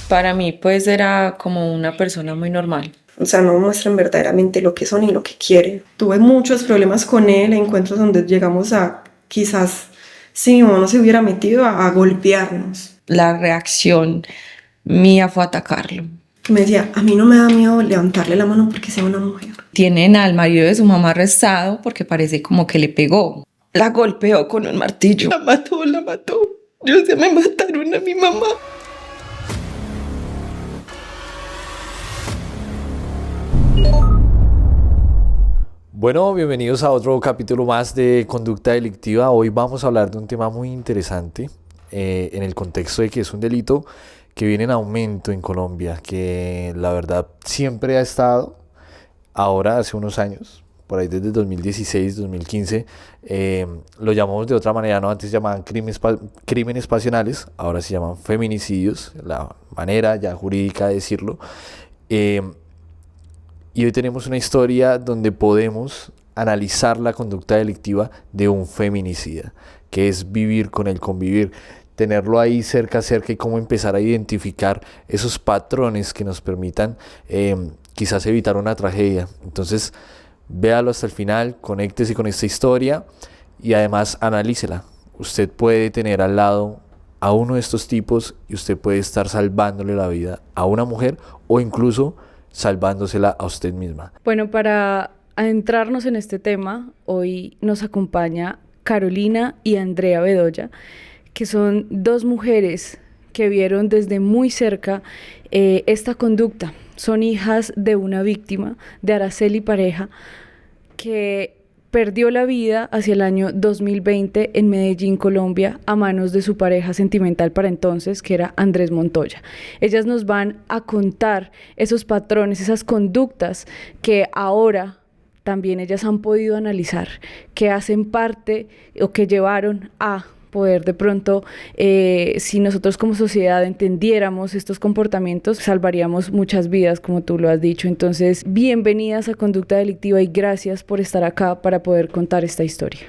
Para mí, pues era como una persona muy normal. O sea, no muestran verdaderamente lo que son y lo que quieren. Tuve muchos problemas con él, encuentros donde llegamos a, quizás, si mi mamá no se hubiera metido, a golpearnos. La reacción mía fue atacarlo. Me decía, a mí no me da miedo levantarle la mano porque sea una mujer. Tienen al marido de su mamá arrestado porque parece como que le pegó. La golpeó con un martillo. La mató, la mató. Yo sé, me mataron a mi mamá. Bueno, bienvenidos a otro capítulo más de Conducta Delictiva. Hoy vamos a hablar de un tema muy interesante en el contexto de que es un delito que viene en aumento en Colombia, que la verdad siempre ha estado, ahora hace unos años, por ahí desde 2016, 2015, lo llamamos de otra manera, ¿no? Antes se llamaban crímenes pasionales, ahora se llaman feminicidios, la manera ya jurídica de decirlo. Y hoy tenemos una historia donde podemos analizar la conducta delictiva de un feminicida, que es vivir con el convivir, tenerlo ahí cerca y cómo empezar a identificar esos patrones que nos permitan quizás evitar una tragedia. Entonces, véalo hasta el final, conéctese con esta historia y además analícela. Usted puede tener al lado a uno de estos tipos y usted puede estar salvándole la vida a una mujer o incluso salvándosela a usted misma. Bueno, para adentrarnos en este tema, hoy nos acompaña Carolina y Andrea Bedoya, que son dos mujeres que vieron desde muy cerca esta conducta. Son hijas de una víctima, de Araceli Pareja, que perdió la vida hacia el año 2020 en Medellín, Colombia, a manos de su pareja sentimental para entonces, que era Andrés Montoya. Ellas nos van a contar esos patrones, esas conductas que ahora también ellas han podido analizar, que hacen parte o que llevaron a poder de pronto, si nosotros como sociedad entendiéramos estos comportamientos, salvaríamos muchas vidas, como tú lo has dicho. Entonces, bienvenidas a Conducta Delictiva y gracias por estar acá para poder contar esta historia.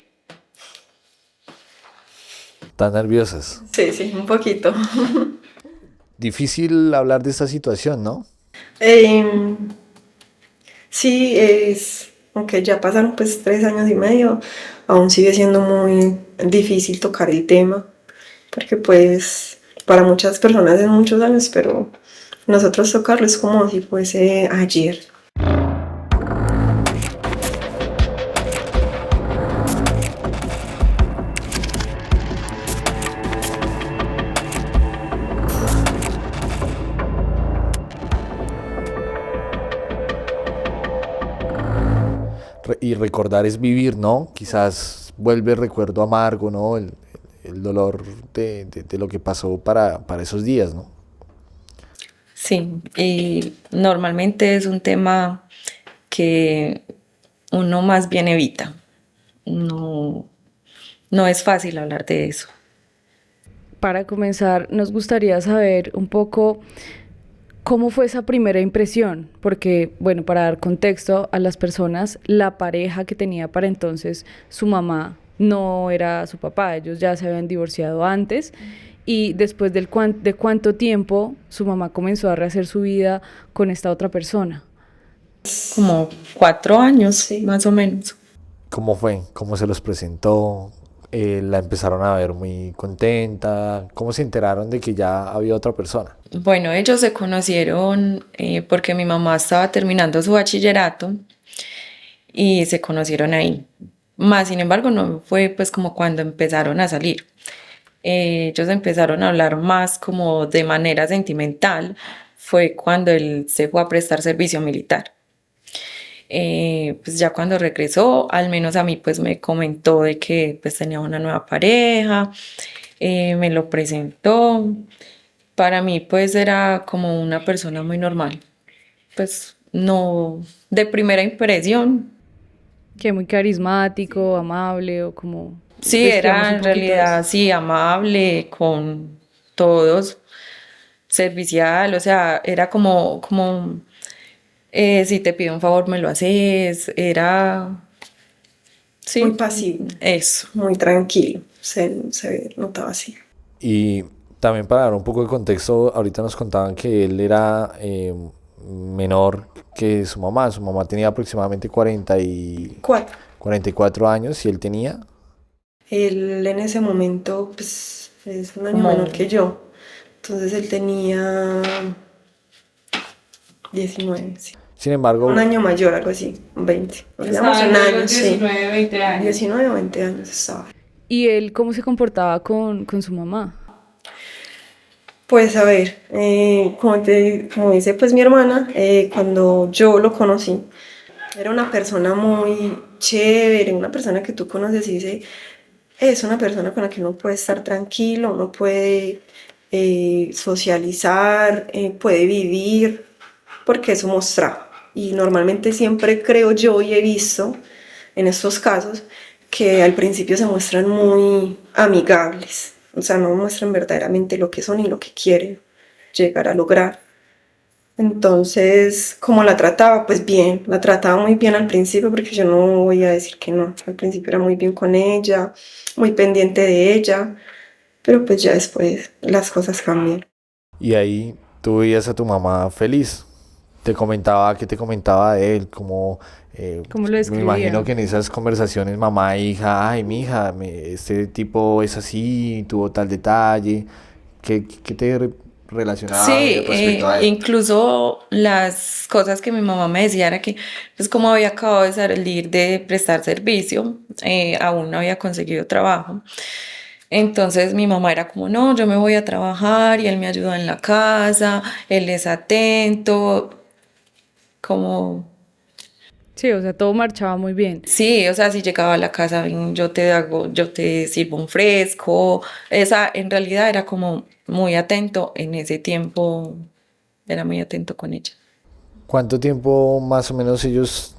¿Están nerviosas? Sí, un poquito. Difícil hablar de esta situación, ¿no? Sí, aunque ya pasaron pues 3 años y medio, aún sigue siendo muy difícil tocar el tema, porque pues para muchas personas es muchos años, pero nosotros tocarlo es como si fuese ayer. Y recordar es vivir, ¿no? Quizás vuelve el recuerdo amargo, ¿no? El dolor de lo que pasó para esos días, ¿no? Sí, y normalmente es un tema que uno más bien evita. No, no es fácil hablar de eso. Para comenzar, nos gustaría saber un poco cómo fue esa primera impresión, porque, bueno, para dar contexto a las personas, la pareja que tenía para entonces su mamá no era su papá, ellos ya se habían divorciado antes y después de cuánto tiempo su mamá comenzó a rehacer su vida con esta otra persona. Como 4 años, Sí. más o menos. ¿Cómo fue? ¿Cómo se los presentó? ¿La empezaron a ver muy contenta? ¿Cómo se enteraron de que ya había otra persona? Bueno, ellos se conocieron porque mi mamá estaba terminando su bachillerato y se conocieron ahí. Más sin embargo, no fue pues como cuando empezaron a salir. Ellos empezaron a hablar más como de manera sentimental. Fue cuando él se fue a prestar servicio militar. Pues ya cuando regresó, al menos a mí pues me comentó de que pues tenía una nueva pareja, me lo presentó. Para mí pues era como una persona muy normal, pues no de primera impresión. Que muy carismático, amable o como Sí, describamos era un en poquito de eso. realidad sí amable con todos, servicial, o sea, era como si te pido un favor me lo haces, era Muy sí, pasivo, eso. muy tranquilo, se notaba así. Y También para dar un poco de contexto, ahorita nos contaban que él era menor que su mamá. Su mamá tenía aproximadamente 4. 44 años y él tenía. Él en ese momento, pues, es un año menor Como que yo. Entonces él tenía 19, sí. Sin Un embargo, año mayor, algo así, 20. Digamos estaba un en año, los sí. 19, 20 años. 19 o 20 años estaba. ¿Y él cómo se comportaba con su mamá? Pues a ver, como dice pues mi hermana, cuando yo lo conocí, era una persona muy chévere, una persona que tú conoces y dice, es una persona con la que uno puede estar tranquilo, uno puede socializar, puede vivir, porque eso mostraba. Y normalmente siempre creo yo y he visto en estos casos que al principio se muestran muy amigables, o sea, no muestran verdaderamente lo que son y lo que quieren llegar a lograr. Entonces, ¿cómo la trataba? Pues bien, la trataba muy bien al principio, porque yo no voy a decir que no. Al principio era muy bien con ella, muy pendiente de ella, pero pues ya después las cosas cambian. y ahí tú veías a tu mamá feliz. ¿Qué te comentaba de él? Como, ¿Cómo lo me imagino describía? que en esas conversaciones mamá e hija, ay, mi hija, este tipo es así, tuvo tal detalle. ¿Qué te relacionaba Sí, respecto a él? incluso las cosas que mi mamá me decía era que, pues como había acabado de salir de prestar servicio, aún no había conseguido trabajo. Entonces mi mamá era como, no, yo me voy a trabajar y él me ayuda en la casa, él es atento, como, Sí, o sea, todo marchaba muy bien. sí, o sea, si llegaba a la casa, ven, yo te sirvo un fresco. Esa en realidad era como muy atento en ese tiempo, era muy atento con ella. ¿Cuánto tiempo más o menos ellos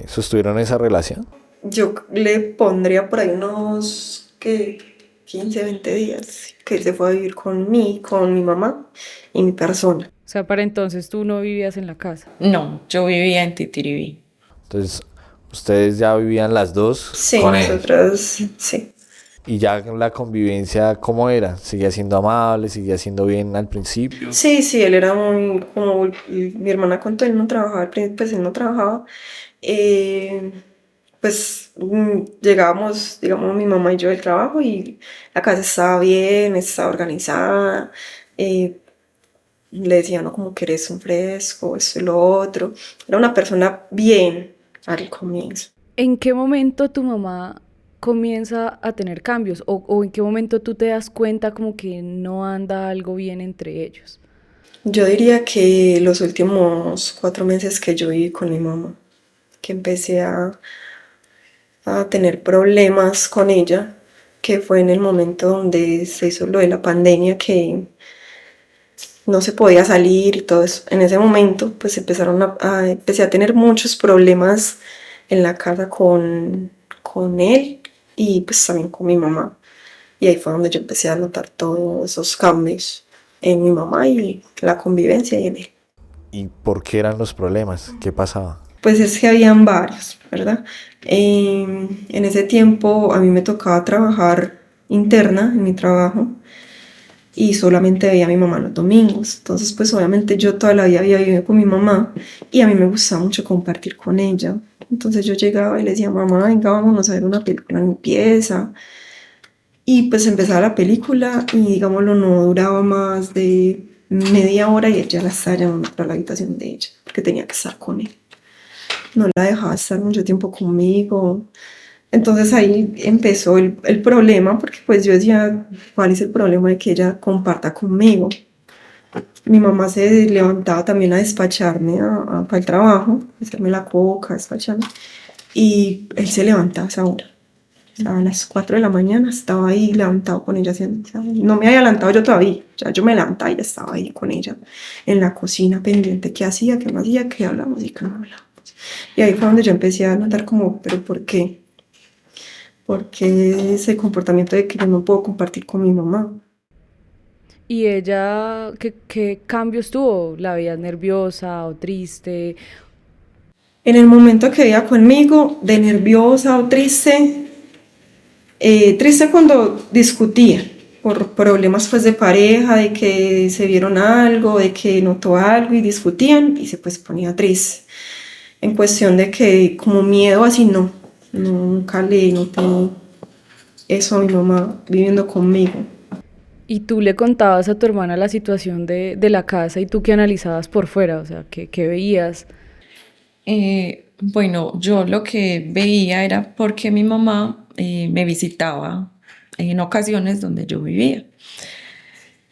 sostuvieron esa relación? Yo le pondría por ahí unos, ¿qué? 15, 20 días que él se fue a vivir con mi mamá y mi persona. O sea, para entonces tú no vivías en la casa. No, yo vivía en Titiribí. Entonces, ustedes ya vivían las dos Sí, con él. nosotras, sí. Y ya la convivencia, ¿cómo era? ¿Seguía siendo amable? ¿Seguía siendo bien al principio? Sí, sí, él era muy, como mi hermana contó, él no trabajaba, al principio pues él no trabajaba. Eh, pues llegábamos, digamos, mi mamá y yo del trabajo y la casa estaba bien, estaba organizada. eh, Le decían, no, como que eres un fresco, esto y lo otro. Era una persona bien al comienzo. ¿En qué momento tu mamá comienza a tener cambios? ¿O en qué momento tú te das cuenta como que no anda algo bien entre ellos? Yo diría que los últimos 4 meses que yo viví con mi mamá, que empecé a tener problemas con ella, que fue en el momento donde se hizo lo de la pandemia, que no se podía salir y todo eso. En ese momento, pues empecé a tener muchos problemas en la casa con él y pues también con mi mamá. Y ahí fue donde yo empecé a notar todos esos cambios en mi mamá y la convivencia y en él. ¿Y por qué eran los problemas? ¿Qué pasaba? Pues es que habían varios, ¿verdad? En ese tiempo a mí me tocaba trabajar interna en mi trabajo y solamente veía a mi mamá los domingos. Entonces, pues obviamente yo toda la vida había vivido con mi mamá y a mí me gustaba mucho compartir con ella. Entonces yo llegaba y le decía, mamá, venga, vámonos a ver una película en mi pieza. Y pues empezaba la película y digámoslo, no duraba más de media hora y ella la estaba llamando para la habitación de ella, porque tenía que estar con él. No la dejaba estar mucho tiempo conmigo. Entonces ahí empezó el problema, porque pues yo decía, ¿cuál es el problema de que ella comparta conmigo? Mi mamá se levantaba también a despacharme para el trabajo, a hacerme la coca, despacharme, y él se levantaba a esa hora. O sea, a las 4 de la mañana estaba ahí levantado con ella haciendo, o sea, no me había levantado yo todavía, ya yo me levantaba y ya estaba ahí con ella en la cocina pendiente, qué hacía, qué no hacía, qué hablamos y qué no hablamos. Y ahí fue donde yo empecé a notar como, ¿pero por qué? ¿Por qué ese comportamiento de que yo no puedo compartir con mi mamá? ¿Y ella qué cambios tuvo? ¿La veías nerviosa o triste? En el momento que ella conmigo, de nerviosa o triste, triste cuando discutía, por problemas pues de pareja, de que se vieron algo, de que notó algo y discutían y se pues ponía triste. En cuestión de que como miedo así no, nunca le noté eso a mi mamá viviendo conmigo. Y tú le contabas a tu hermana la situación de la casa y tú qué analizabas por fuera, o sea, qué veías. Bueno, yo lo que veía era porque mi mamá me visitaba en ocasiones donde yo vivía.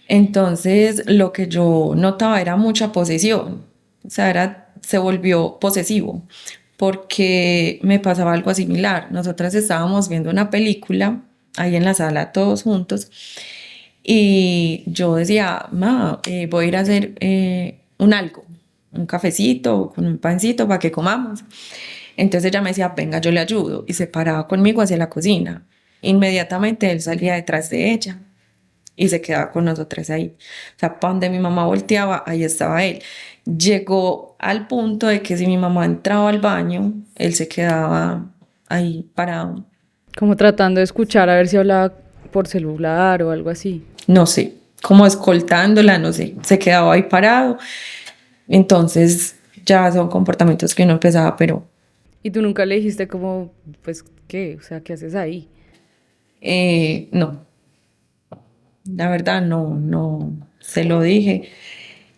Entonces, lo que yo notaba era mucha posesión, o sea, se volvió posesivo, porque me pasaba algo similar. Nosotras estábamos viendo una película ahí en la sala todos juntos y yo decía, ma, voy a ir a hacer un algo, un cafecito con un pancito para que comamos. Entonces ella me decía, venga, yo le ayudo y se paraba conmigo hacia la cocina. Inmediatamente él salía detrás de ella y se quedaba con nosotras ahí. O sea, para donde mi mamá volteaba, ahí estaba él. Llegó al punto de que si mi mamá entraba al baño, él se quedaba ahí parado. Como tratando de escuchar a ver si hablaba por celular o algo así. No sé, como escoltándola, no sé, se quedaba ahí parado. Entonces ya son comportamientos que uno empezaba, pero Y tú nunca le dijiste como, pues, ¿qué? O sea, ¿qué haces ahí? no, la verdad no se lo dije.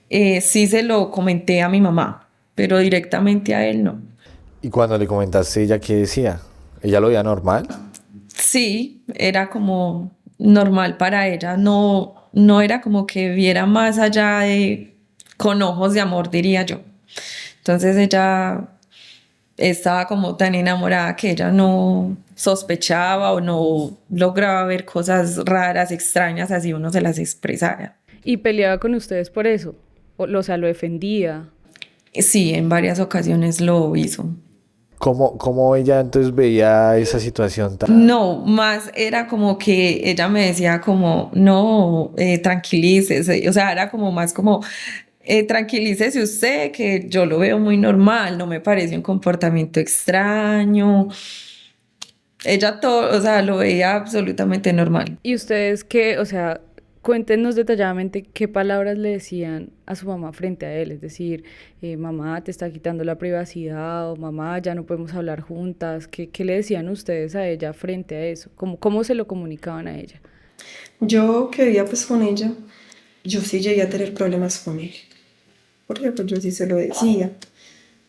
Sí se lo comenté a mi mamá, pero directamente a él no. Y cuando le comentaste ella, ¿qué decía? ¿Ella lo veía normal? Sí, era como normal para ella, no era como que viera más allá de, con ojos de amor, diría yo. Entonces ella estaba como tan enamorada que ella no sospechaba o no lograba ver cosas raras, extrañas, así uno se las expresara. Y peleaba con ustedes por eso. O sea, lo defendía. Sí, en varias ocasiones lo hizo. ¿Cómo ella entonces veía esa situación tan... No, más era como que ella me decía como, no, tranquilícese, o sea, era como más como, tranquilícese usted, que yo lo veo muy normal, no me parece un comportamiento extraño. Ella todo, o sea, lo veía absolutamente normal. ¿Y ustedes qué? O sea, cuéntenos detalladamente qué palabras le decían a su mamá frente a él. Es decir, mamá, te está quitando la privacidad, o mamá, ya no podemos hablar juntas. ¿Qué le decían ustedes a ella frente a eso? ¿Cómo se lo comunicaban a ella? Yo que vivía pues con ella, yo sí llegué a tener problemas con él, porque pues yo sí se lo decía.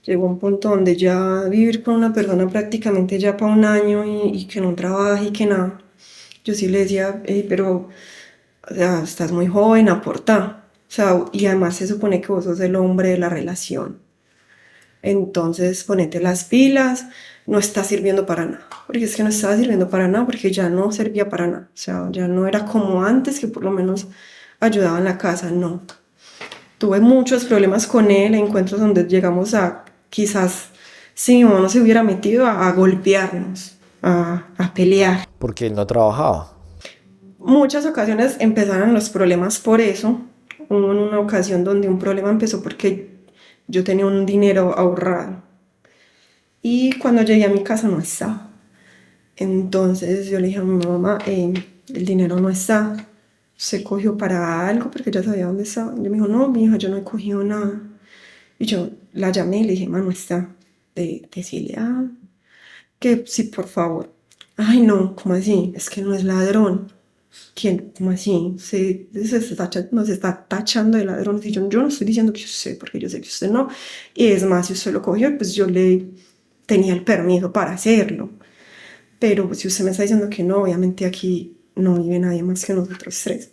Llegó un punto donde ya vivir con una persona prácticamente ya para un año y que no trabaja y que nada. Yo sí le decía, pero o sea, estás muy joven, aporta. O sea, y además se supone que vos sos el hombre de la relación. Entonces ponete las pilas, no está sirviendo para nada. Porque es que no estaba sirviendo para nada, porque ya no servía para nada. O sea, ya no era como antes, que por lo menos ayudaba en la casa, no. Tuve muchos problemas con él, encuentros donde llegamos a, quizás, si mi mamá no se hubiera metido, a golpearnos, a pelear. Porque él no trabajaba. Muchas ocasiones empezaron los problemas por eso. Hubo una ocasión donde un problema empezó porque yo tenía un dinero ahorrado y cuando llegué a mi casa no estaba. Entonces yo le dije a mi mamá, el dinero no está, se cogió para algo porque ya sabía dónde estaba. Yo me dijo, no, mi hija, yo no he cogido nada. Y yo la llamé y le dije, ma, no está. Decirle, que sí, por favor. Ay, no, ¿cómo así? Es que no es ladrón. ¿Quién? ¿Cómo así? Nos está tachando de ladrones. Y yo no estoy diciendo que usted, porque yo sé que usted no. Y es más, si usted lo cogió, pues yo le tenía el permiso para hacerlo. Pero pues, si usted me está diciendo que no, obviamente aquí no vive nadie más que nosotros tres.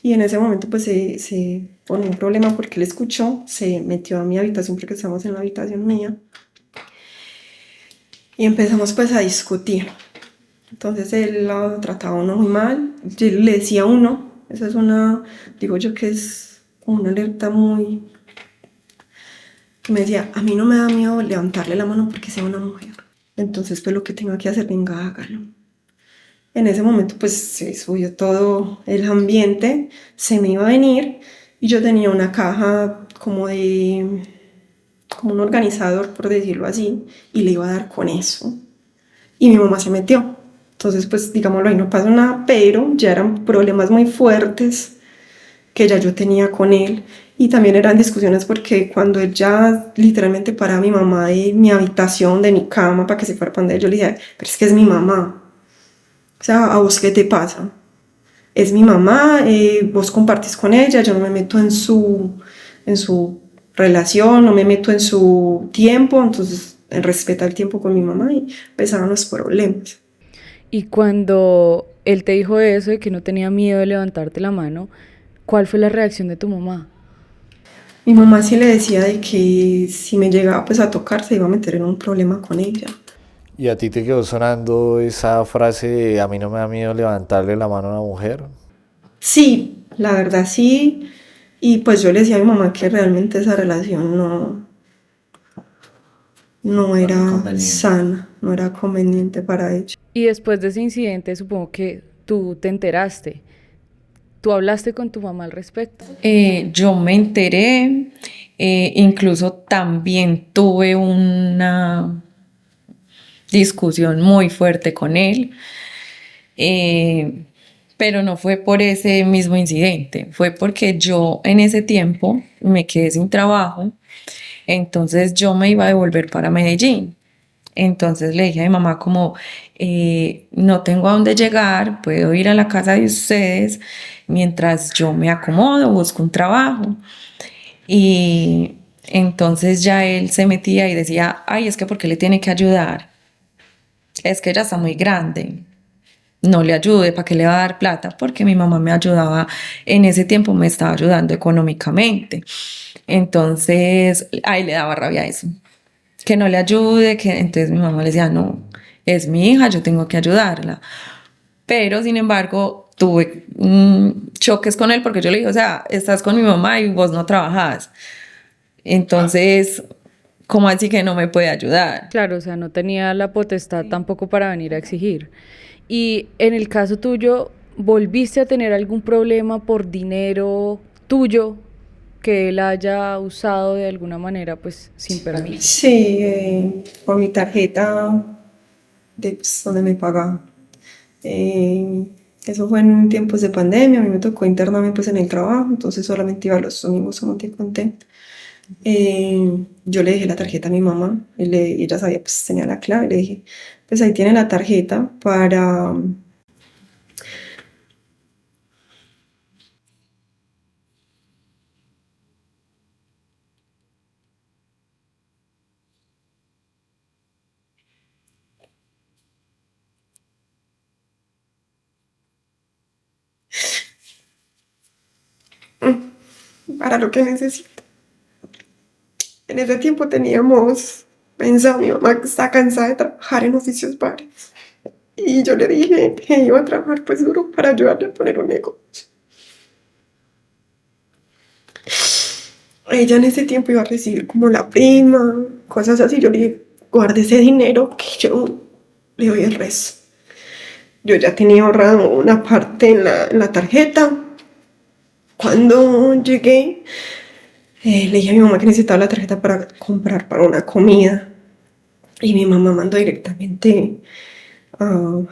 Y en ese momento pues se pone un problema porque él escuchó, se metió a mi habitación porque estamos en la habitación mía. Y empezamos pues a discutir. Entonces él lo trataba a uno muy mal, yo le decía a uno, esa es una, digo yo que es una alerta muy, que me decía, a mí no me da miedo levantarle la mano porque sea una mujer, entonces pues lo que tenga que hacer, venga, hágalo. En ese momento pues se subió todo el ambiente, se me iba a venir y yo tenía una caja como un organizador por decirlo así y le iba a dar con eso y mi mamá se metió. Entonces, pues digámoslo ahí, no pasó nada, pero ya eran problemas muy fuertes que ya yo tenía con él. Y también eran discusiones porque cuando él ya literalmente paraba a mi mamá de mi habitación, de mi cama, para que se fuera para donde él, yo le decía, pero es que es mi mamá. O sea, ¿a vos qué te pasa? Es mi mamá, vos compartís con ella, yo no me meto en su relación, no me meto en su tiempo, entonces respeta el tiempo con mi mamá y empezaron los problemas. Y cuando él te dijo eso, de que no tenía miedo de levantarte la mano, ¿cuál fue la reacción de tu mamá? Mi mamá sí le decía de que si me llegaba pues a tocar se iba a meter en un problema con ella. ¿Y a ti te quedó sonando esa frase de a mí no me da miedo levantarle la mano a una mujer? Sí, la verdad sí. Y pues yo le decía a mi mamá que realmente esa relación no era sana, no era conveniente para ella. Y después de ese incidente, supongo que tú te enteraste. ¿Tú hablaste con tu mamá al respecto? Yo me enteré, incluso también tuve una discusión muy fuerte con él, eh, pero no fue por ese mismo incidente, fue porque yo en ese tiempo me quedé sin trabajo, entonces yo me iba a devolver para Medellín. Entonces le dije a mi mamá como, no tengo a dónde llegar, puedo ir a la casa de ustedes mientras yo me acomodo, busco un trabajo. Y entonces ya él se metía y decía, ay, es que ¿por qué le tiene que ayudar? Es que ella está muy grande, no le ayude, ¿para qué le va a dar plata? Porque mi mamá me ayudaba, en ese tiempo me estaba ayudando económicamente. Entonces, ahí le daba rabia eso, que no le ayude, que entonces mi mamá le decía, no, es mi hija, yo tengo que ayudarla. Pero, sin embargo, tuve choques con él porque yo le dije, o sea, estás con mi mamá y vos no trabajás. Entonces, ¿cómo así que no me puede ayudar? Claro, o sea, no tenía la potestad tampoco para venir a exigir. Y en el caso tuyo, ¿volviste a tener algún problema por dinero tuyo que él haya usado de alguna manera, pues sin permiso? Sí, por mi tarjeta de pues, donde me pagaba. Eh, Eso fue en tiempos de pandemia, a mí me tocó internarme pues en el trabajo, entonces solamente iba los domingos, como te conté. Yo le dejé la tarjeta a mi mamá y ella sabía, pues tenía la clave, le dije, pues ahí tiene la tarjeta para... para lo que necesito. En ese tiempo teníamos pensado, mi mamá está cansada de trabajar en oficios varios. Y yo le dije que iba a trabajar pues duro para ayudarle a poner un negocio. Ella en ese tiempo iba a recibir como la prima, cosas así. Yo le dije, guarde ese dinero que yo le doy el resto. Yo ya tenía ahorrado una parte en la tarjeta. Cuando llegué, le dije a mi mamá que necesitaba la tarjeta para comprar para una comida. Y mi mamá mandó directamente a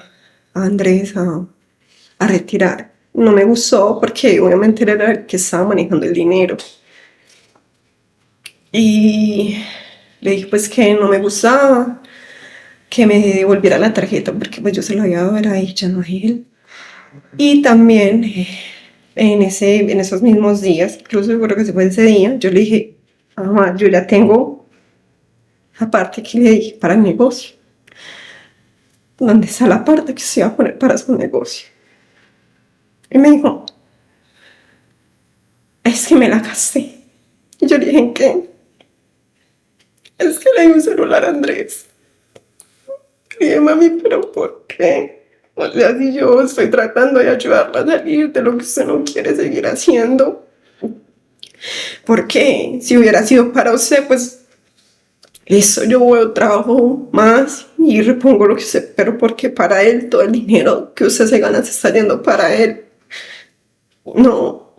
Andrés a retirar. No me gustó porque obviamente era el que estaba manejando el dinero. Y le dije pues que no me gustaba, que me devolviera la tarjeta porque pues yo se la había dado a ella, no a él. Y también en esos mismos días, incluso yo creo que se fue ese día, yo le dije, mamá, yo ya tengo la parte que le dije para el negocio. ¿Dónde está la parte que se iba a poner para su negocio? Y me dijo, es que me la gasté. Y yo le dije, ¿en qué? Es que le di un celular a Andrés. Y dije, mami, ¿pero por qué? O sea, si yo estoy tratando de ayudarla a salir de lo que usted no quiere seguir haciendo. ¿Por qué? Si hubiera sido para usted, pues eso yo trabajo más y repongo lo que usted, pero porque para él todo el dinero que usted se gana se está yendo para él. No,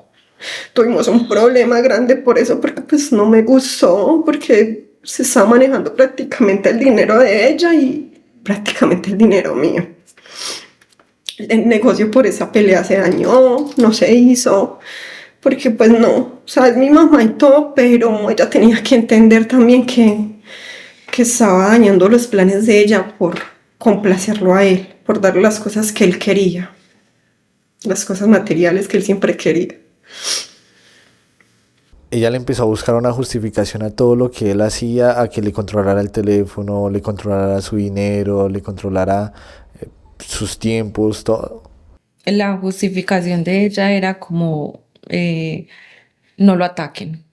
tuvimos un problema grande por eso, porque pues no me gustó, porque se está manejando prácticamente el dinero de ella y prácticamente el dinero mío. el negocio por esa pelea se dañó, no se hizo, porque pues no, o sea, es mi mamá y todo, pero ella tenía que entender también que estaba dañando los planes de ella por complacerlo a él, por darle las cosas que él quería, las cosas materiales que él siempre quería. Ella le empezó a buscar una justificación a todo lo que él hacía, a que le controlara el teléfono, le controlara su dinero, le controlara sus tiempos, todo. La justificación de ella era como no lo ataquen.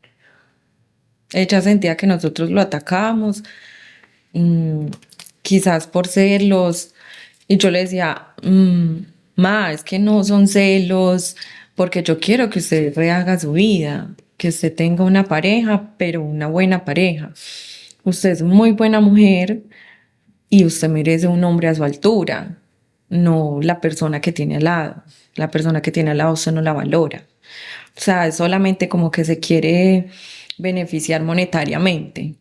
Ella sentía que nosotros lo atacábamos, mm, quizás por celos. Y yo le decía, ma, es que no son celos, porque yo quiero que usted rehaga su vida, que usted tenga una pareja, pero una buena pareja. Usted es muy buena mujer y usted merece un hombre a su altura, no la persona que tiene al lado. La persona que tiene al lado usted no la valora. O sea, es solamente como que se quiere beneficiar monetariamente,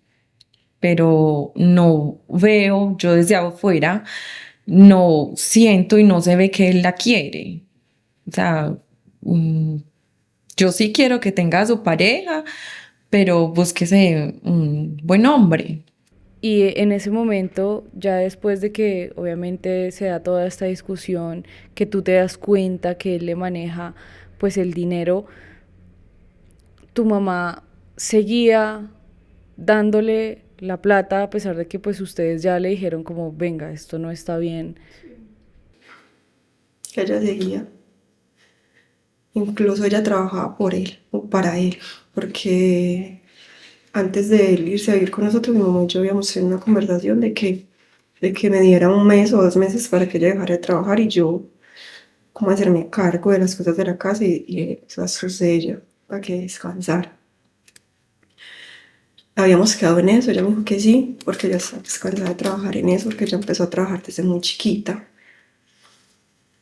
pero no veo, yo desde afuera, no siento y no se ve que él la quiere. O sea, mm, yo sí quiero que tenga a su pareja, pero búsquese un buen hombre. Y en ese momento, ya después de que obviamente se da toda esta discusión, que tú te das cuenta que él le maneja pues el dinero, tu mamá seguía dándole la plata a pesar de que pues ustedes ya le dijeron como, venga, esto no está bien. Ella seguía. Incluso ella trabajaba por él o para él, porque antes de él irse a vivir con nosotros, mi mamá y yo habíamos tenido una conversación de que me diera 1 mes o 2 meses para que ella dejara de trabajar y yo como hacerme cargo de las cosas de la casa y los gastos de ella para que descansara. Habíamos quedado en eso, ella me dijo que sí, porque ella estaba cansada de trabajar en eso, porque ella empezó a trabajar desde muy chiquita.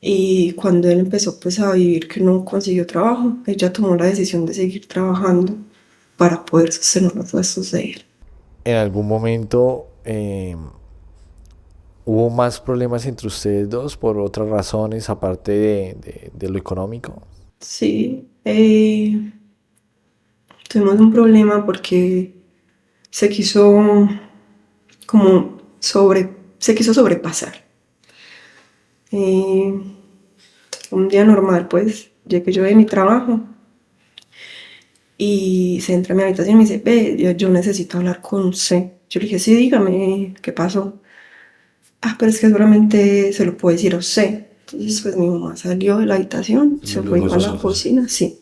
Y cuando él empezó pues a vivir que no consiguió trabajo, ella tomó la decisión de seguir trabajando para poder sostener los gastos de él. En algún momento hubo más problemas entre ustedes dos por otras razones, aparte de lo económico. Sí, tuvimos un problema porque se quiso como se quiso sobrepasar. Eh, un día normal pues llegué yo de mi trabajo y se entra a mi habitación y me dice, ve, yo necesito hablar con usted. Yo le dije, sí, dígame, ¿qué pasó? Ah, pero es que solamente se lo puedo decir a usted. Entonces, pues mi mamá salió de la habitación, se fue a la cocina, sí.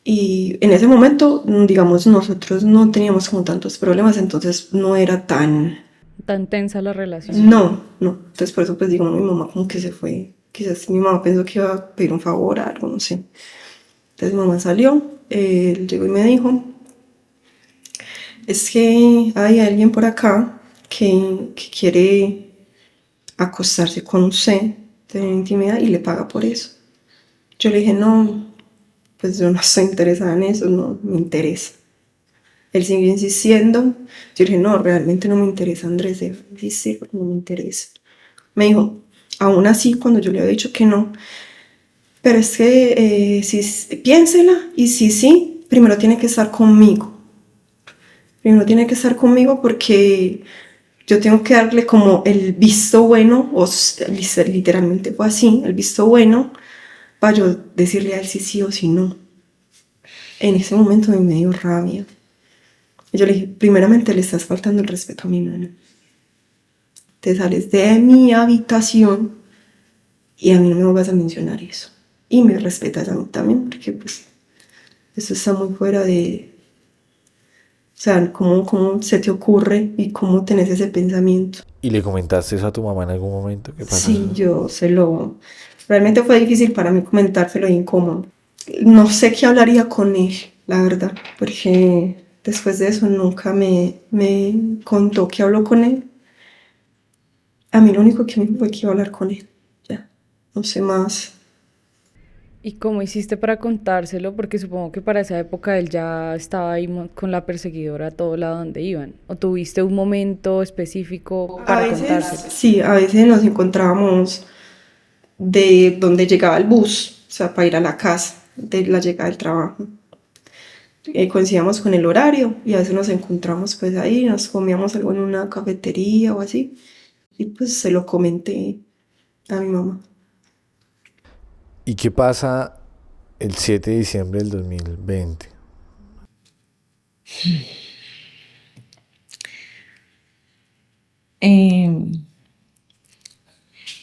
Y en ese momento, digamos, nosotros no teníamos como tantos problemas, entonces no era tan... Tan tensa la relación. No. Entonces por eso pues digo, mi mamá como que se fue. Quizás mi mamá pensó que iba a pedir un favor o algo, no sé. Entonces mi mamá salió, él llegó y me dijo, es que hay alguien por acá que quiere acostarse con usted, tener intimidad y le paga por eso. Yo le dije, no, pues yo no estoy interesada en eso, no me interesa. Él siguió insistiendo. Yo le dije, no, realmente no me interesa, Andrés, deja de insistir porque no me interesa. Me dijo, aún así, cuando yo le había dicho que no, pero es que piénsela y sí, primero tiene que estar conmigo. Primero tiene que estar conmigo porque yo tengo que darle como el visto bueno, o literalmente fue así, el visto bueno, para yo decirle a él si sí o si no. En ese momento me dio rabia. Yo le dije, primeramente le estás faltando el respeto a mi mamá. Te sales de mi habitación y a mí no me vas a mencionar eso. Y me respetas a mí también, porque pues eso está muy fuera de... O sea, cómo se te ocurre y cómo tenés ese pensamiento. ¿Y le comentaste eso a tu mamá en algún momento? ¿Qué pasó? Sí, yo se lo... Realmente fue difícil para mí comentárselo, incómodo. No sé qué hablaría con él, la verdad, porque después de eso nunca me contó que habló con él. A mí lo único que me dijo fue que iba a hablar con él. Ya, no sé más. ¿Y cómo hiciste para contárselo? Porque supongo que para esa época él ya estaba ahí con la perseguidora a todo lado donde iban. ¿O tuviste un momento específico para contárselo? Sí, a veces nos encontrábamos de donde llegaba el bus, o sea, para ir a la casa, de la llegada del trabajo. Coincidíamos con el horario y a veces nos encontramos pues ahí, nos comíamos algo en una cafetería o así. Y pues se lo comenté a mi mamá. ¿Y qué pasa el 7 de diciembre del 2020? Eh,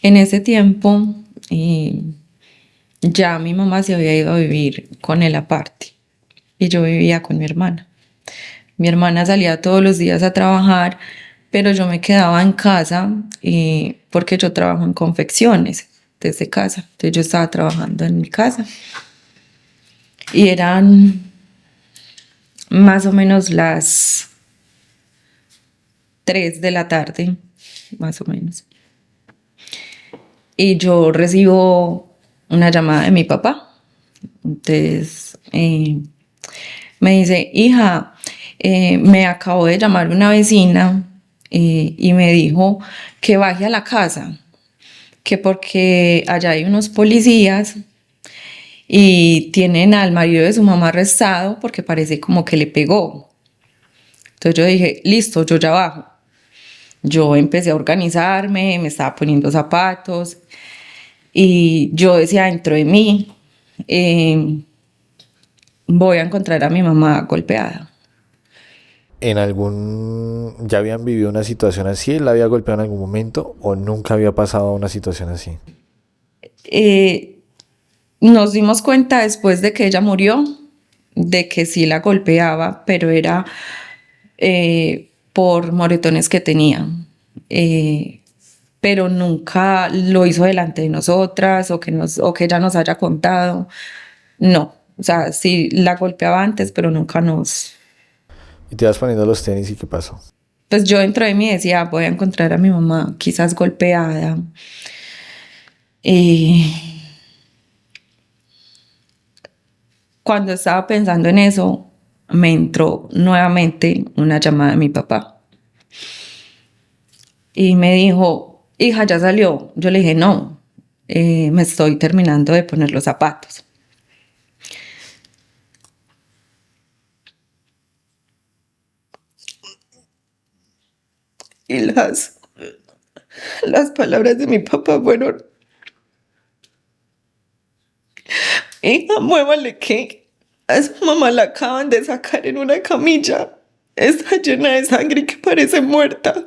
en ese tiempo ya mi mamá se había ido a vivir con él aparte y yo vivía con mi hermana. Mi hermana salía todos los días a trabajar, pero yo me quedaba en casa porque yo trabajo en confecciones desde casa. Entonces yo estaba trabajando en mi casa y eran más o menos las 3 de la tarde, más o menos. Y yo recibo una llamada de mi papá. Entonces me dice, hija, me acabó de llamar una vecina y me dijo que baje a la casa, que porque allá hay unos policías y tienen al marido de su mamá arrestado porque parece como que le pegó. Entonces yo dije, listo, yo ya bajo. Yo empecé a organizarme, me estaba poniendo zapatos y yo decía dentro de mí, voy a encontrar a mi mamá golpeada. ¿Ya habían vivido una situación así? ¿Él la había golpeado en algún momento o nunca había pasado una situación así? Nos dimos cuenta después de que ella murió de que sí la golpeaba, pero era por moretones que tenía. Pero nunca lo hizo delante de nosotras o que ella nos haya contado. No, o sea, sí la golpeaba antes, pero nunca nos... Y te vas poniendo los tenis y ¿qué pasó? Pues yo dentro de mí decía, voy a encontrar a mi mamá quizás golpeada. Cuando estaba pensando en eso, me entró nuevamente una llamada de mi papá. Y me dijo, hija, ya salió. Yo le dije, no, me estoy terminando de poner los zapatos. Y las palabras de mi papá fueron, hija, muévale que a su mamá la acaban de sacar en una camilla. Está llena de sangre y que parece muerta.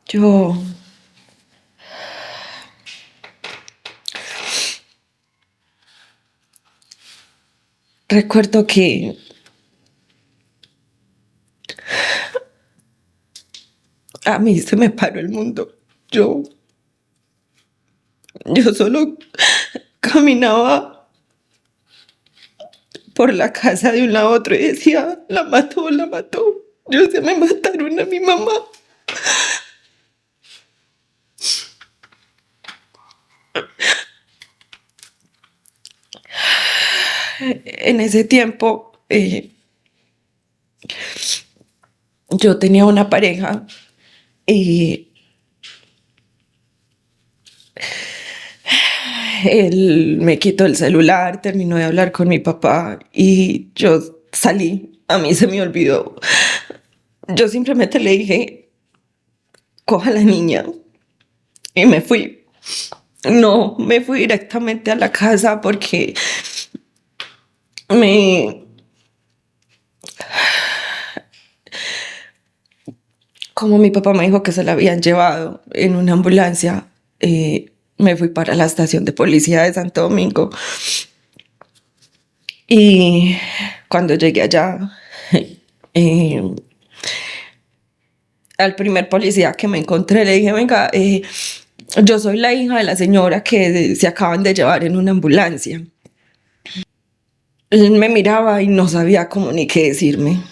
Yo recuerdo que a mí se me paró el mundo. Yo solo caminaba por la casa de un lado a otro y decía, la mató, la mató. Yo decía, me mataron a mi mamá. En ese tiempo yo tenía una pareja y él me quitó el celular, terminó de hablar con mi papá y yo salí. A mí se me olvidó. Yo simplemente le dije, coja a la niña y me fui. No, me fui directamente a la casa porque me... Como mi papá me dijo que se la habían llevado en una ambulancia, me fui para la estación de policía de Santo Domingo. Y cuando llegué allá, eh, al primer policía que me encontré le dije, venga, yo soy la hija de la señora que se acaban de llevar en una ambulancia. Él me miraba y no sabía cómo ni qué decirme.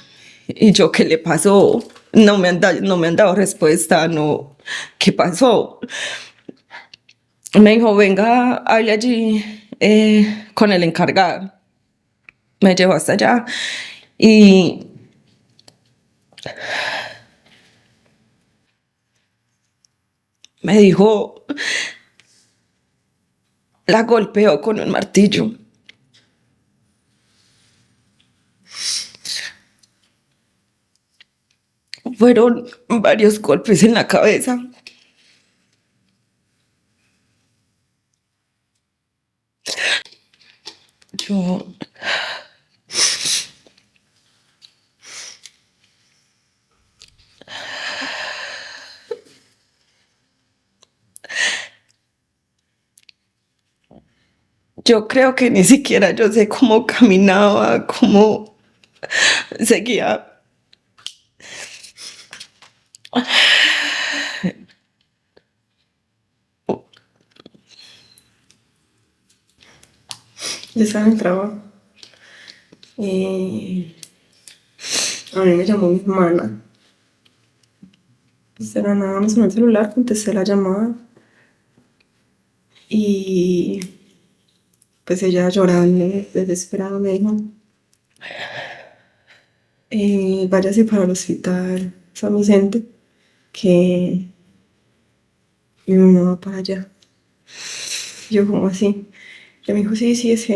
Y yo, ¿qué le pasó? No me han dado respuesta, no. ¿Qué pasó? Me dijo, venga, hable allí con el encargado. Me llevó hasta allá y Me dijo, la golpeó con un martillo. Fueron varios golpes en la cabeza. Yo Yo creo que ni siquiera yo sé cómo caminaba, cómo seguía. Yo estaba en el trabajo y a mí me llamó mi hermana. Pues de la nada me sonó el celular, contesté la llamada y pues ella llorando, desesperada, me dijo, váyase para el hospital San Vicente, que mi mamá va para allá. Yo, como así? Ella me dijo, sí, es que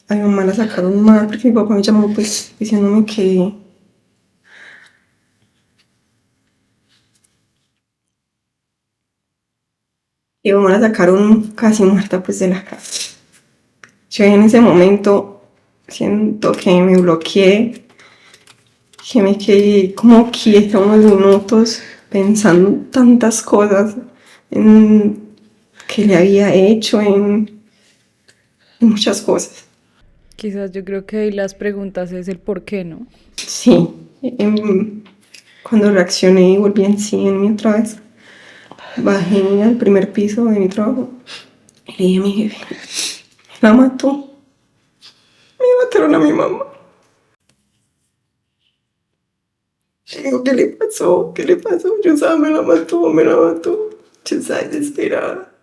a mi mamá la sacaron mal porque mi papá me llamó pues diciéndome que mi mamá la sacaron casi muerta pues de la casa. Yo en ese momento siento que me bloqueé, que me quedé como quieta unos minutos pensando tantas cosas en que le había hecho, en muchas cosas. Quizás yo creo que ahí las preguntas es el por qué, ¿no? Sí, cuando reaccioné y volví en sí en mí otra vez, bajé al primer piso de mi trabajo y le dije a mi jefe, la mató, me mataron a mi mamá. Le digo, ¿qué le pasó? ¿Qué le pasó? Yo sabía, me la mató, me la mató. Yo estaba desesperada.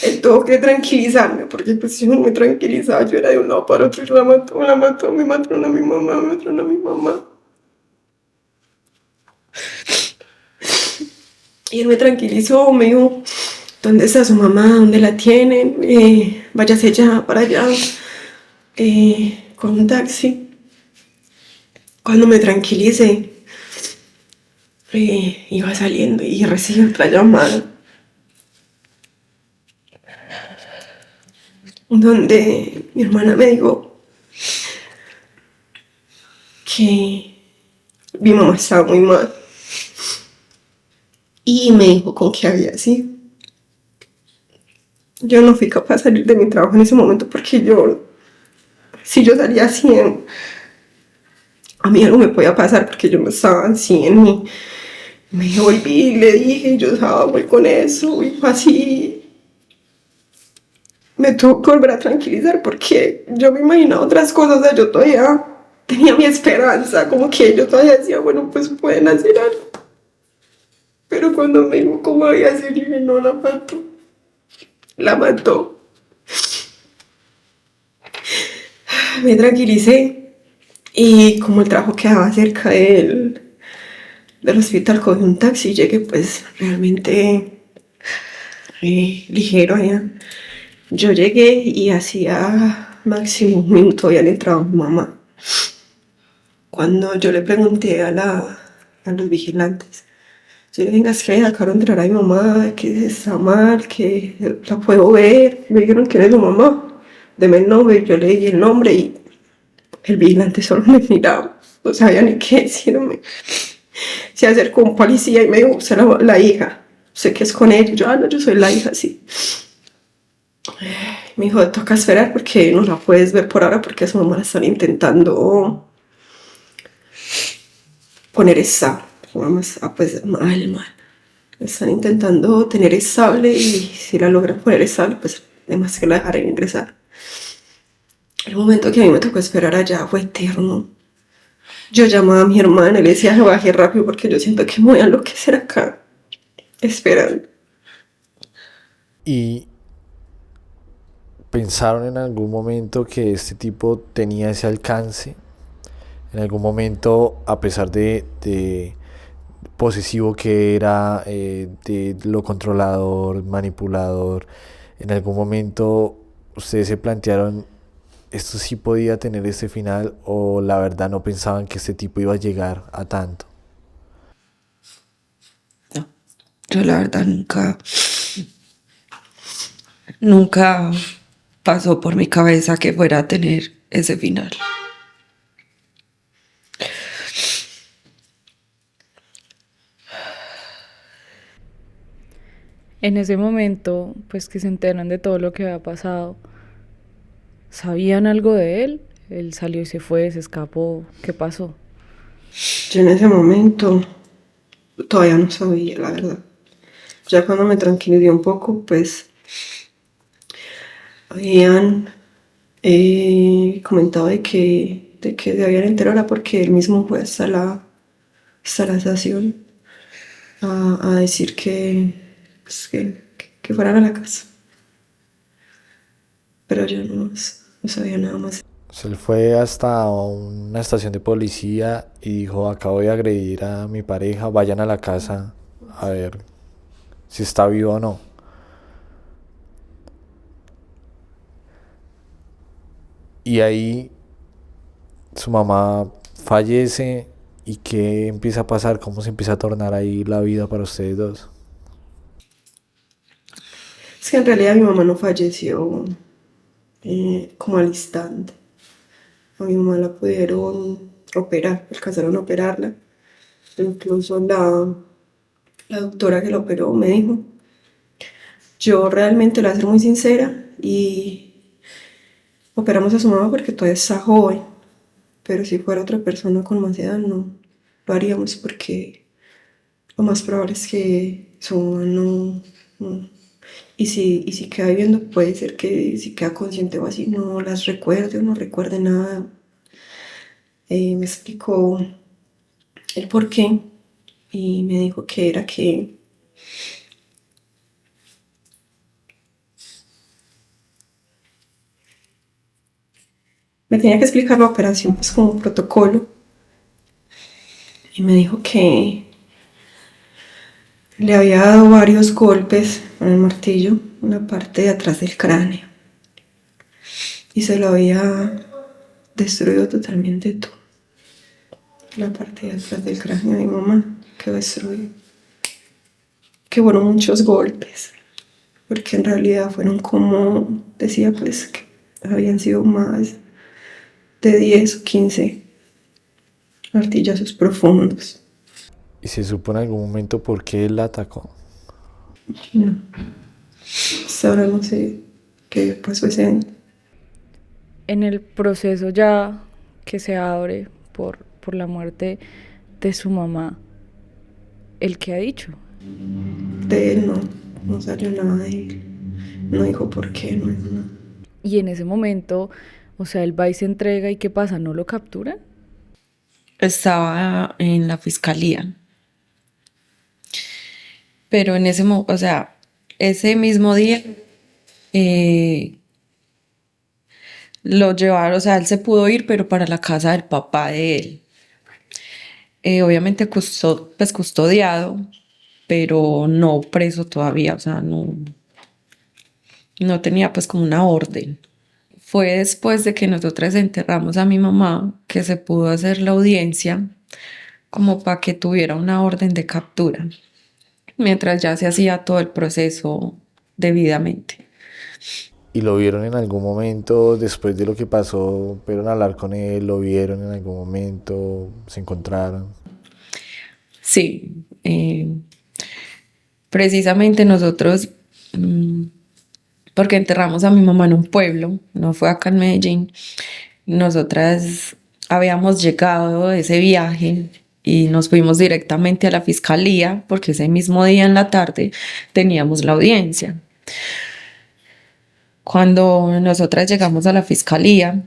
Él tuvo que tranquilizarme, porque pues yo no me tranquilizaba, yo era de un lado para otro, la mató, me mataron a mi mamá, me mataron a mi mamá. Y él me tranquilizó, me dijo, ¿dónde está su mamá? ¿Dónde la tienen? Váyase ya para allá, con un taxi. Cuando me tranquilicé, iba saliendo y recibí otra llamada donde mi hermana me dijo que mi mamá estaba muy mal y me dijo con qué había sido. Yo no fui capaz de salir de mi trabajo en ese momento porque si yo salía así, a mí algo me podía pasar porque yo no estaba así en mí. Me volví y le dije, yo estaba muy con eso y fue así. Me tuvo que volver a tranquilizar porque yo me imaginaba otras cosas, o sea, yo todavía tenía mi esperanza, como que yo todavía decía, bueno, pues pueden hacer algo. Pero cuando me dijo cómo había sido, dije, no, la mató. La mató. Me tranquilicé y como el trabajo quedaba cerca del hospital, cogí un taxi y llegué pues realmente ligero allá. Yo llegué y hacía máximo un minuto habían entrado mi mamá. Cuando yo le pregunté a los vigilantes, yo le dije, venga, es que dejaron entrar a mi mamá, que está mal, que la puedo ver. Me dijeron que era su mamá. Deme el nombre, yo le di el nombre y el vigilante solo me miraba, no sabía ni qué decirme. Se acercó un policía y me dijo, usted es la hija, sé que es con ella. Yo, no, yo soy la hija, sí. Me dijo, toca esperar porque no la puedes ver por ahora porque a su mamá la están intentando poner estable. Su mamá está pues mal. La están intentando tener estable y si la logran poner estable, pues además que la dejarán ingresar. El momento que a mí me tocó esperar allá fue eterno. Yo llamaba a mi hermana y le decía, bajé rápido porque yo siento que me voy a enloquecer acá, esperando. Y ¿Pensaron en algún momento que este tipo tenía ese alcance? En algún momento, a pesar de posesivo que era, de lo controlador, manipulador, en algún momento ustedes se plantearon, esto sí podía tener este final, o la verdad no pensaban que este tipo iba a llegar a tanto. No, yo la verdad nunca pasó por mi cabeza que fuera a tener ese final. En ese momento, pues que se enteran de todo lo que había pasado, ¿sabían algo de él? Él salió y se fue, se escapó. ¿Qué pasó? Yo en ese momento todavía no sabía, la verdad. Ya cuando me tranquilicé un poco, pues habían comentado de que se habían enterado era porque él mismo fue hasta la estación a decir pues, que fueran a la casa. Pero yo no sabía nada más. Él fue hasta una estación de policía y dijo, acabo de agredir a mi pareja, vayan a la casa a ver si está vivo o no. Y ahí su mamá fallece. ¿Y qué empieza a pasar? ¿Cómo se empieza a tornar ahí la vida para ustedes dos? Es que en realidad mi mamá no falleció como al instante. A mi mamá la pudieron operar, alcanzaron a operarla. Incluso la doctora que la operó me dijo, yo realmente le voy a ser muy sincera y operamos a su mamá porque todavía está joven, pero si fuera otra persona con más edad no lo haríamos porque lo más probable es que su mamá no. Y si queda viviendo, puede ser que si queda consciente o así, no las recuerde o no recuerde nada. Me explicó el por qué y me dijo que era que me tenía que explicar la operación pues como un protocolo y me dijo que le había dado varios golpes con el martillo en la parte de atrás del cráneo y se lo había destruido totalmente todo. La parte de atrás del cráneo de mi mamá quedó destruida. Que fueron muchos golpes, porque en realidad fueron como, decía pues que habían sido más de 10 o 15 martillazos profundos. ¿Y se supo en algún momento por qué él la atacó? No, hasta ahora no sé qué pasó ese año. En el proceso ya que se abre por la muerte de su mamá, ¿el qué ha dicho? De él no salió nada de él. No dijo por qué, no dijo nada. Y en ese momento, o sea, él va y se entrega y ¿qué pasa? ¿No lo capturan? Estaba en la fiscalía, pero o sea, ese mismo día eh, lo llevaron, o sea, él se pudo ir, pero para la casa del papá de él. Obviamente pues custodiado, pero no preso todavía, o sea, no tenía pues como una orden. Fue después de que nosotras enterramos a mi mamá que se pudo hacer la audiencia como para que tuviera una orden de captura, mientras ya se hacía todo el proceso debidamente. ¿Y lo vieron en algún momento después de lo que pasó? ¿Pudieron hablar con él? ¿Lo vieron en algún momento? ¿Se encontraron? Sí, precisamente nosotros, porque enterramos a mi mamá en un pueblo, no fue acá en Medellín, nosotras habíamos llegado de ese viaje y nos fuimos directamente a la fiscalía porque ese mismo día en la tarde teníamos la audiencia. Cuando nosotras llegamos a la fiscalía,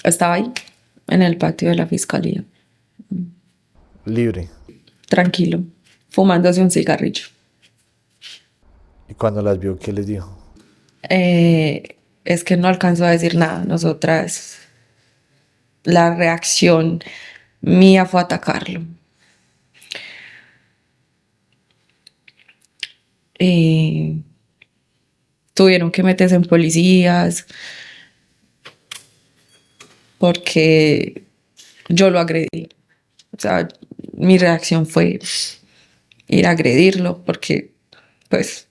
estaba ahí, en el patio de la fiscalía, Libre. tranquilo, fumándose un cigarrillo. ¿Y cuando las vio, qué les dijo? es que no alcanzó a decir nada. Nosotras, la reacción mía fue atacarlo. Eh, Tuvieron que meterse en policías porque yo lo agredí. O sea, mi reacción fue ir a agredirlo porque, pues,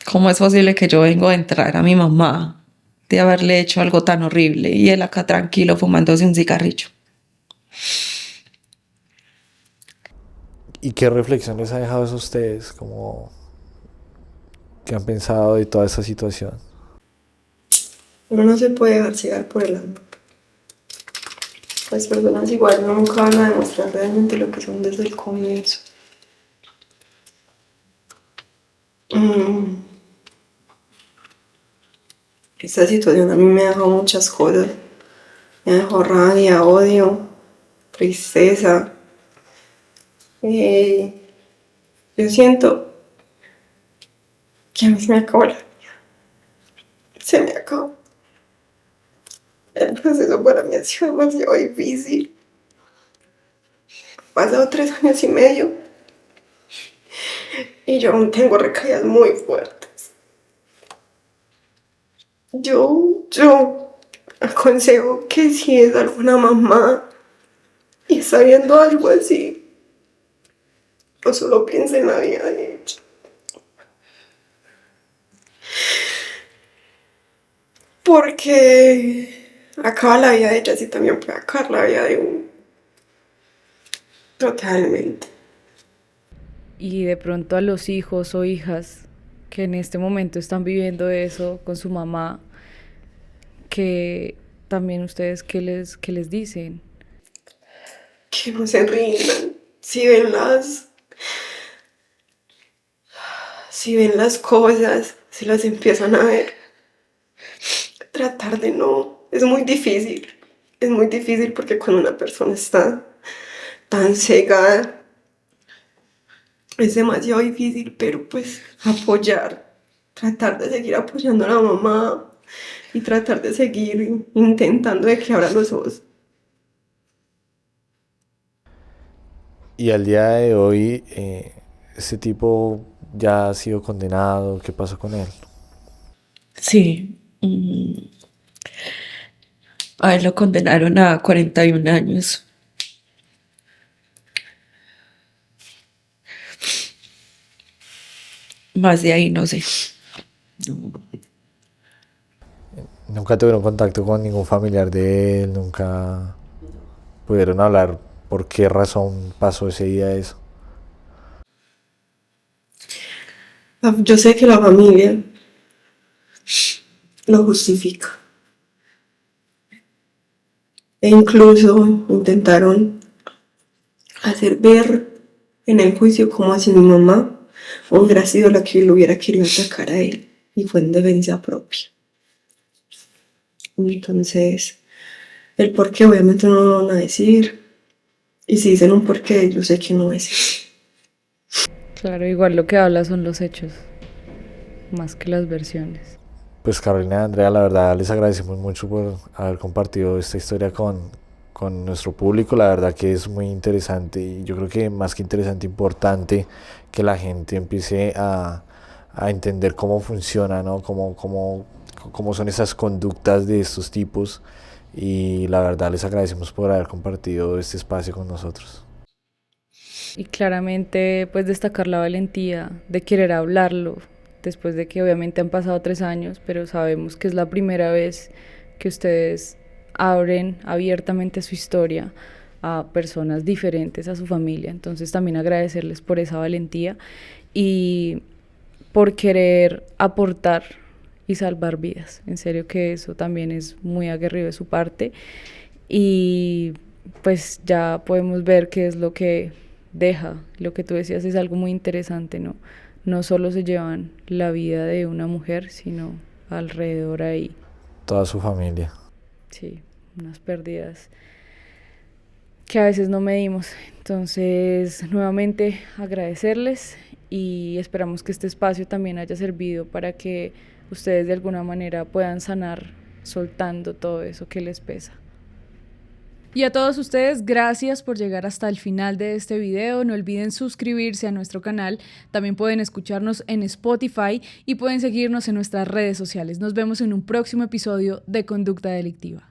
¿cómo es posible que yo vengo a entrar a mi mamá de haberle hecho algo tan horrible y él acá tranquilo fumándose un cigarrillo? ¿Y qué reflexión les ha dejado eso a ustedes? Como, ¿qué han pensado de toda esta situación? Uno no se puede dejar cegar por el amor. Las personas igual nunca van a demostrar realmente lo que son desde el comienzo. Esta situación a mí me dejó muchas cosas. Me dejó rabia, odio, tristeza. Yo siento que a mí se me acabó la vida. Se me acabó. El proceso para mí ha sido demasiado difícil. Han pasado 3 años y medio y yo aún tengo recaídas muy fuertes. Yo aconsejo que si es alguna mamá y está viendo algo así, no solo piense en la vida de ella. Porque acaba la vida de ella y también puede acabar la vida de uno. Totalmente. Y de pronto a los hijos o hijas que en este momento están viviendo eso con su mamá, que también ustedes, qué les dicen? Que no se rindan. Si ven las cosas, si las empiezan a ver, tratar de no. Es muy difícil. Es muy difícil porque cuando una persona está tan cegada, es demasiado difícil, pero pues apoyar, tratar de seguir apoyando a la mamá y tratar de seguir intentando de que abra los ojos. Y al día de hoy, este tipo ya ha sido condenado. ¿Qué pasó con él? Sí, a él lo condenaron a 41 años. Más de ahí no sé. Nunca tuvieron contacto con ningún familiar de él, nunca pudieron hablar por qué razón pasó ese día eso. Yo sé que la familia lo justifica. E incluso intentaron hacer ver en el juicio como si mi mamá hubiera sido la que lo hubiera querido atacar a él y fue en defensa propia. Entonces, el por qué obviamente no lo van a decir. Y si dicen un por qué, yo sé que no es eso. Claro, igual lo que habla son los hechos, más que las versiones. Pues Carolina y Andrea, la verdad les agradecemos mucho por haber compartido esta historia con nuestro público. La verdad que es muy interesante y yo creo que más que interesante, importante que la gente empiece a entender cómo funciona, ¿no? Cómo son esas conductas de estos tipos. Y la verdad les agradecemos por haber compartido este espacio con nosotros. Y claramente, pues destacar la valentía de querer hablarlo, después de que obviamente han pasado 3 años, pero sabemos que es la primera vez que ustedes abren abiertamente su historia a personas diferentes a su familia. Entonces también agradecerles por esa valentía y por querer aportar y salvar vidas. En serio que eso también es muy aguerrido de su parte. Y pues ya podemos ver qué es lo que deja. Lo que tú decías es algo muy interesante, ¿no? No solo se llevan la vida de una mujer, sino alrededor ahí. Toda su familia. Sí, unas pérdidas que a veces no medimos. Entonces, nuevamente agradecerles y esperamos que este espacio también haya servido para que ustedes de alguna manera puedan sanar soltando todo eso que les pesa. Y a todos ustedes, gracias por llegar hasta el final de este video. No olviden suscribirse a nuestro canal. También pueden escucharnos en Spotify y pueden seguirnos en nuestras redes sociales. Nos vemos en un próximo episodio de Conducta Delictiva.